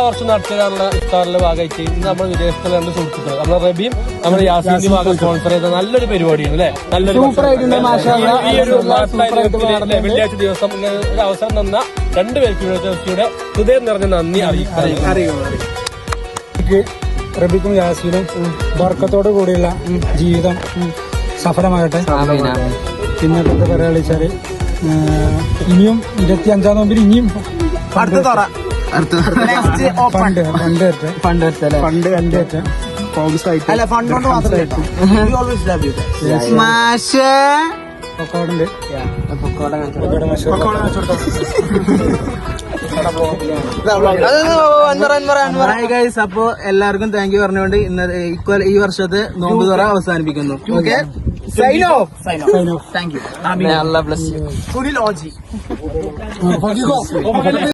വർഷം നടത്തിയുള്ള ഇഫ്താറിന്റെ ഭാഗമായിട്ട് ഇന്ന് നമ്മൾ വിദേശത്തുള്ള രണ്ട് സുഹൃത്തുക്കൾ നമ്മുടെ റബീം നമ്മുടെ യാസീന്റെ ഭാഗം സ്പോൺസർ ചെയ്ത നല്ലൊരു പരിപാടിയാണ് അല്ലെ. നല്ലൊരു ഈ ഒരു വെള്ളിയാഴ്ച ദിവസം ഇങ്ങനെ ഒരു അവസരം തന്ന രണ്ടുപേർക്ക് യൂണിവേഴ്സിറ്റിയുടെ ഹൃദയം നിറഞ്ഞ നന്ദി അറിയിക്കും. റബീക്കും യാസീനും ബർക്കത്തോടു കൂടിയുള്ള ജീവിതം സഫലമാകട്ടെ. പിന്നെ എന്താ പറയാ വെച്ചാല് ഇനിയും 25-ാം നോമ്പിൽ ഇനിയും ഫണ്ട് അപ്പൊ എല്ലാവർക്കും താങ്ക് യു പറഞ്ഞുകൊണ്ട് ഇന്ന് ഈ വർഷത്തെ നോമ്പ് തുറ അവസാനിപ്പിക്കുന്നു. Okay, sign off. Thank you. Sunil ഓജി.